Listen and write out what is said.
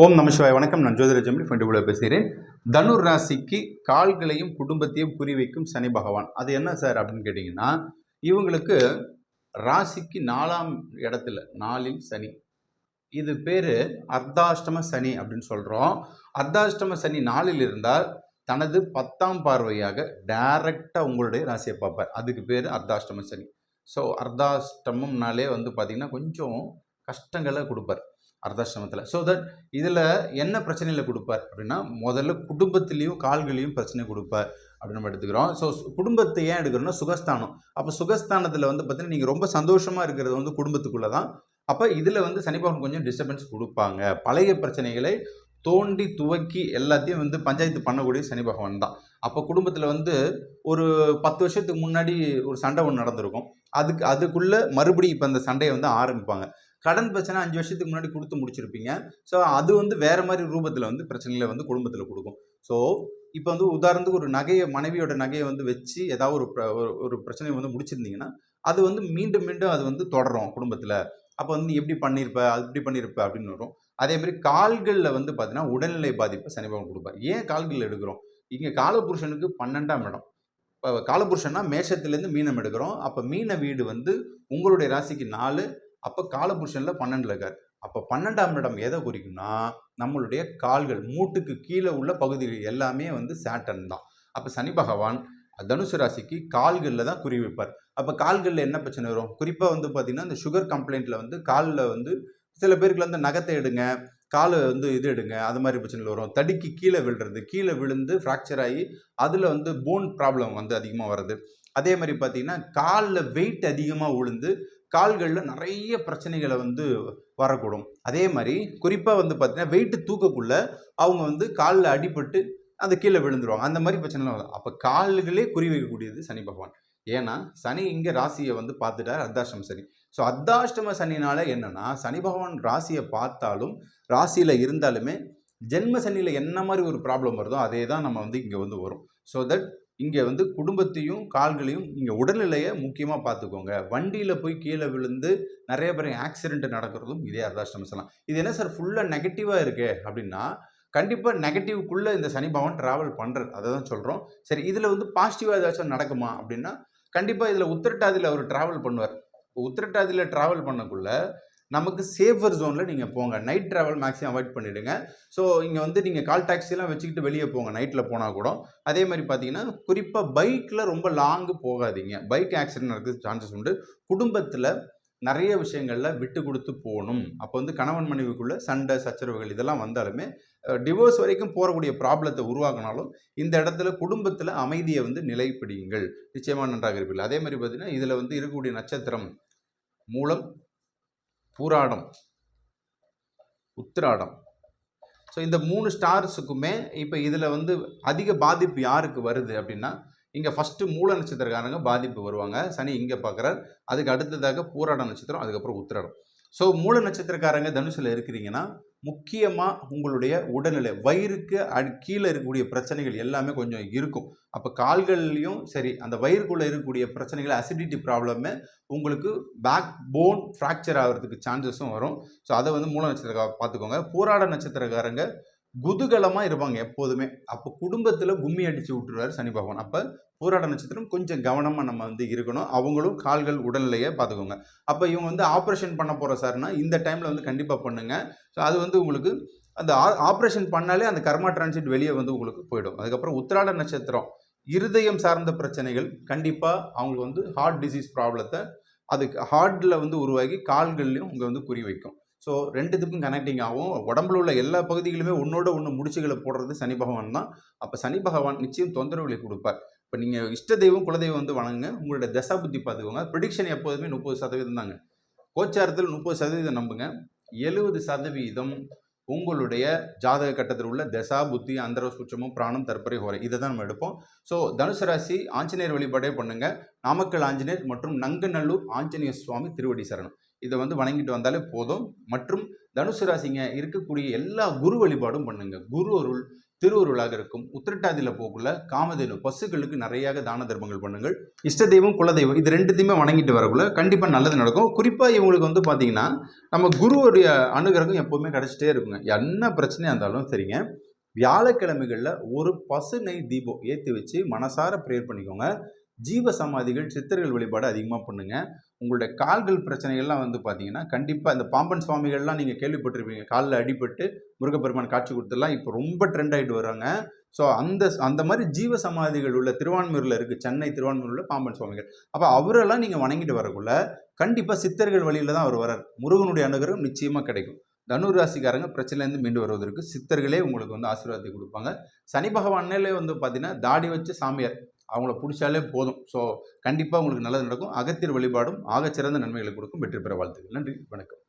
ஓம் நம சிவாய. வணக்கம். நான் ஜோதிட ஜெமினி ஃபண்டிபுல பேசுகிறேன். தனுர் ராசிக்கு கால்களையும் குடும்பத்தையும் குறிவைக்கும் சனி பகவான். அது என்ன சார் அப்படின்னு கேட்டிங்கன்னா, இவங்களுக்கு ராசிக்கு 4ஆம் இடத்துல 4ல் சனி. இது பேர் அர்த்தாஷ்டம சனி அப்படின்னு சொல்கிறோம். அர்த்தாஷ்டம சனி 4ல் இருந்தால் தனது 10ஆம் பார்வையாக டைரக்டாக உங்களுடைய ராசியை பார்ப்பார். அதுக்கு பேர் அர்த்தாஷ்டம சனி. ஸோ அர்த்தாஷ்டமம்னாலே பார்த்திங்கன்னா கொஞ்சம் கஷ்டங்களை கொடுப்பார் அர்த்தாஷ்டமத்தில். ஸோ தட் இதில் என்ன பிரச்சனையில் கொடுப்பார் அப்படின்னா, முதல்ல குடும்பத்திலையும் கால்களையும் பிரச்சனை கொடுப்பார் அப்படின்னு நம்ம எடுத்துக்கிறோம். ஸோ குடும்பத்தை ஏன் எடுக்கிறோம்னா சுகஸ்தானம். அப்போ சுகஸ்தானத்தில் பார்த்தீங்கன்னா நீங்கள் ரொம்ப சந்தோஷமாக இருக்கிறது குடும்பத்துக்குள்ளே தான். அப்போ இதில் சனி பகவான் கொஞ்சம் டிஸ்டர்பன்ஸ் கொடுப்பாங்க. பழைய பிரச்சனைகளை தோண்டி துவக்கி எல்லாத்தையும் பஞ்சாயத்து பண்ணக்கூடிய சனி பகவான் தான். அப்போ குடும்பத்தில் ஒரு 10 வருஷத்துக்கு முன்னாடி ஒரு சண்டை ஒன்று நடந்திருக்கும். அதுக்குள்ளே மறுபடியும் இப்போ அந்த சண்டையை ஆரம்பிப்பாங்க. கடன் பிரச்சனை 5 வருஷத்துக்கு முன்னாடி கொடுத்து முடிச்சிருப்பீங்க. ஸோ அது வேற மாதிரி ரூபத்தில் பிரச்சனைகளை குடும்பத்தில் கொடுக்கும். ஸோ இப்போ உதாரணத்துக்கு ஒரு நகையை, மனைவியோட நகையை வச்சு ஏதாவது ஒரு பிரச்சனையை முடிச்சிருந்தீங்கன்னா அது மீண்டும் மீண்டும் அது தொடரும் குடும்பத்தில். அப்போ நீ எப்படி பண்ணியிருப்ப, அது இப்படி பண்ணியிருப்ப அப்படின்னு வரும். அதே மாதிரி கால்களில் பார்த்தீங்கன்னா உடல்நிலை பாதிப்பை சனி பகவான் கொடுப்பார். ஏன் கால்களில் எடுக்கிறோம்? இங்கே காலபுருஷனுக்கு 12ஆம் இடம். இப்போ காலபுருஷன்னா மேஷத்துலேருந்து மீனம் எடுக்கிறோம். அப்போ மீன வீடு உங்களுடைய ராசிக்கு 4. அப்போ காலபுருஷனில் 12ல் இருக்கார். அப்போ 12ஆம் இடம் எதை குறிக்கும்னா நம்மளுடைய கால்கள், மூட்டுக்கு கீழே உள்ள பகுதிகள் எல்லாமே சேட்டன் தான். அப்போ சனி பகவான் தனுசு ராசிக்கு கால்களில் தான் குறி வைப்பார். அப்போ கால்களில் என்ன பிரச்சனை வரும்? குறிப்பாக பார்த்தீங்கன்னா இந்த சுகர் கம்ப்ளைண்ட்டில் காலில் சில பேருக்கு நகத்தை எடுங்க, கால் இது எடுங்க, அது மாதிரி பிரச்சனைகள் வரும். தடிக்கு கீழே விழுறது, கீழே விழுந்து ஃப்ராக்சர் ஆகி அதில் போன் ப்ராப்ளம் அதிகமாக வருது. அதே மாதிரி பார்த்தீங்கன்னா காலில் வெயிட் அதிகமாக விழுந்து கால்களில் நிறைய பிரச்சனைகளை வரக்கூடும். அதே மாதிரி குறிப்பாக பார்த்தீங்கன்னா வெயிட்டு தூக்கக்குள்ள அவங்க காலில் அடிபட்டு அந்த கீழே விழுந்துருவாங்க. அந்த மாதிரி பிரச்சனைலாம் வரும். அப்போ கால்களே குறி வைக்கக்கூடியது சனி பகவான். ஏன்னா சனி இங்கே ராசியை பார்த்துட்டார், அர்த்தாஷ்டம சனி. ஸோ அர்த்தாஷ்டம சனினால என்னன்னா, சனி பகவான் ராசியை பார்த்தாலும் ராசியில் இருந்தாலுமே ஜென்ம சனியில் என்ன மாதிரி ஒரு ப்ராப்ளம் வருதோ அதே தான் நம்ம இங்கே வரும். ஸோ தட் இங்கே குடும்பத்தையும் கால்களையும் இங்கே உடல்நிலையை முக்கியமாக பார்த்துக்கோங்க. வண்டியில் போய் கீழே விழுந்து நிறைய பேர் ஆக்சிடென்ட் நடக்கிறதும் இதே அர்த்தாஷ்டம சனி. இது என்ன சார் ஃபுல்லாக நெகட்டிவாக இருக்கே அப்படின்னா, கண்டிப்பாக நெகட்டிவ்க்குள்ளே இந்த சனி பகவான் ட்ராவல் பண்ணுறது, அதை தான் சொல்கிறோம். சரி, இதில் பாசிட்டிவாக ஏதாச்சும் நடக்குமா அப்படின்னா, கண்டிப்பாக இதில் உத்திரட்டாதியில் அவர் ட்ராவல் பண்ணுவார். உத்திரட்டாதியில் ட்ராவல் பண்ணக்குள்ள நமக்கு சேஃபர் ஜோனில் நீங்கள் போங்க. நைட் ட்ராவல் மேக்ஸிமம் அவாய்ட் பண்ணிவிடுங்க. ஸோ இங்கே நீங்கள் கால் டாக்ஸிலாம் வச்சுக்கிட்டு வெளியே போங்க நைட்டில் போனால் கூட. அதே மாதிரி பார்த்தீங்கன்னா குறிப்பாக பைக்கில் ரொம்ப லாங்கு போகாதீங்க. பைக் ஆக்சிடென்ட் நடக்கிறதுக்கு சான்சஸ் உண்டு. குடும்பத்தில் நிறைய விஷயங்களில் விட்டு கொடுத்து போகணும். அப்போ கணவன் மனைவிக்குள்ளே சண்டை சச்சரவுகள் இதெல்லாம் வந்தாலுமே டிவோர்ஸ் வரைக்கும் போகக்கூடிய ப்ராப்ளத்தை உருவாக்கினாலும் இந்த இடத்துல குடும்பத்தில் அமைதியை நிலைப்பிடியுங்கள். நிச்சயமாக நன்றாக இருப்பீர்கள். அதே மாதிரி பார்த்தீங்கன்னா இதில் இருக்கக்கூடிய நட்சத்திரம் மூலம், பூராடம், உத்திராடம். ஸோ இந்த 3 ஸ்டார்ஸுக்குமே இப்போ இதில் அதிக பாதிப்பு யாருக்கு வருது அப்படின்னா, இங்கே ஃபஸ்ட்டு மூல நட்சத்திரக்காரங்க பாதிப்பு வருவாங்க. சனி இங்கே பார்க்குறார். அதுக்கு அடுத்ததாக பூராட நட்சத்திரம், அதுக்கப்புறம் உத்திராடம். ஸோ மூல நட்சத்திரக்காரங்க தனுசில் இருக்கிறீங்கன்னா முக்கியமாக உங்களுடைய உடல்நிலை, வயிறுக்கு கீழே இருக்கக்கூடிய பிரச்சனைகள் எல்லாமே கொஞ்சம் இருக்கும். அப்போ கால்கள்லையும் சரி, அந்த வயிறுக்குள்ளே இருக்கக்கூடிய பிரச்சனைகள், அசிடிட்டி ப்ராப்ளமே உங்களுக்கு பேக் போன் ஃப்ராக்சர் ஆகிறதுக்கு சான்சஸும் வரும். ஸோ அதை மூல நட்சத்திரக்கார பார்த்துக்கோங்க. பூராட நட்சத்திரக்காரங்க குதூகலமாக இருப்பாங்க எப்போதுமே. அப்போ குடும்பத்தில் கும்மி அடித்து விட்டுருவார் சனி பகவான். அப்போ பூராட நட்சத்திரம் கொஞ்சம் கவனமாக நம்ம இருக்கணும். அவங்களும் கால்கள் உடல்நிலையை பார்த்துக்கோங்க. அப்போ இவங்க ஆப்ரேஷன் பண்ண போகிற சார்னா இந்த டைமில் கண்டிப்பாக பண்ணுங்கள். ஸோ அது உங்களுக்கு அந்த ஆப்ரேஷன் பண்ணாலே அந்த கர்மா டிரான்சிட் வெளியே உங்களுக்கு போயிடும். அதுக்கப்புறம் உத்திராட நட்சத்திரம் இருதயம் சார்ந்த பிரச்சனைகள் கண்டிப்பாக அவங்களுக்கு ஹார்ட் டிசீஸ் ப்ராப்ளத்தை அதுக்கு ஹார்ட்டில் உருவாகி கால்கள்லையும் உங்கள் குறி வைக்கும். ஸோ 2த்துக்கும் கனெக்டிங் ஆகும். உடம்புல உள்ள எல்லா பகுதிகளுமே ஒன்றோட ஒன்று முடிச்சுகளை போடுறது சனி பகவான் தான். அப்போ சனி பகவான் நிச்சயம் தொந்தரவுகளை கொடுப்பார். இப்போ நீங்கள் இஷ்ட தெய்வம் குலதெய்வம் வணங்குங்க. உங்களோட தசா புத்தி பார்த்துக்கோங்க. ப்ரிடிக்ஷன் எப்போதுமே 30% தாங்க. கோச்சாரத்தில் 30% நம்புங்க. 70% உங்களுடைய ஜாதக கட்டத்தில் உள்ள தசா புத்தி, அந்தர சூட்சமும், பிராணம், தற்பரை, ஹோரை, இதை தான் நம்ம எடுப்போம். ஸோ தனுசு ராசி ஆஞ்சநேயர் வழிபாடே பண்ணுங்கள். நாமக்கல் ஆஞ்சநேயர் மற்றும் நங்கநல்லூர் ஆஞ்சநேய சுவாமி திருவடி சரணம், இதை வணங்கிட்டு வந்தாலே போதும். மற்றும் தனுசு ராசிங்க இருக்கக்கூடிய எல்லா குரு வழிபாடும் பண்ணுங்க. குரு அருள் திருவருளாக இருக்கும். உத்திரட்டாதியில் போக்குள்ள காமதேனு பசுக்களுக்கு நிறைய தான தர்மங்கள் பண்ணுங்கள். இஷ்ட தெய்வம் குலதெய்வம் இது ரெண்டுத்தையுமே வணங்கிட்டு வரக்குள்ள கண்டிப்பாக நல்லது நடக்கும். குறிப்பாக இவங்களுக்கு வந்து பார்த்தீங்கன்னா நம்ம குருவுடைய அனுகிரகம் எப்போவுமே கிடைச்சிட்டே இருக்குங்க. என்ன பிரச்சனையாக இருந்தாலும் சரிங்க, வியாழக்கிழமைகளில் ஒரு பசு நெய் தீபம் ஏற்றி வச்சு மனசார ப்ரேயர் பண்ணிக்கோங்க. ஜீவ சமாதிகள் சித்தர்கள் வழிபாடு அதிகமாக பண்ணுங்க. உங்களுடைய கால்கள் பிரச்சனைகள்லாம் வந்து பார்த்தீங்கன்னா கண்டிப்பாக இந்த பாம்பன் சுவாமிகள்லாம் நீங்கள் கேள்விப்பட்டிருப்பீங்க. காலில் அடிபட்டு முருகப்பெருமான் காட்சி கொடுத்துலாம் இப்போ ரொம்ப ட்ரெண்ட் ஆகிட்டு வராங்க. ஸோ அந்த மாதிரி ஜீவ சமாதிகள் உள்ள திருவான்மியூரில் இருக்குது, சென்னை திருவான்மியூரில் உள்ள பாம்பன் சுவாமிகள். அப்போ அவரெல்லாம் நீங்கள் வணங்கிட்டு வரக்குள்ள கண்டிப்பாக சித்தர்கள் வழியில் தான் அவர் வரார். முருகனுடைய அனுகிரகம் நிச்சயமாக கிடைக்கும். தனுர் ராசிக்காரங்க பிரச்சனையிலேருந்து மீண்டு வருவதற்கு சித்தர்களே உங்களுக்கு வந்து ஆசீர்வாதத்தை கொடுப்பாங்க. சனி பகவானே வந்து பார்த்தீங்கன்னா தாடி வச்சு சாமியார் அவங்கள பிடிச்சாலே போதும். ஸோ கண்டிப்பாக உங்களுக்கு நல்லது நடக்கும். அகத்தியர் வழிபாடும் ஆகச்சிறந்த நன்மைகளை கொடுக்கும். வெற்றி பெற வாழ்த்துக்கள். நன்றி, வணக்கம்.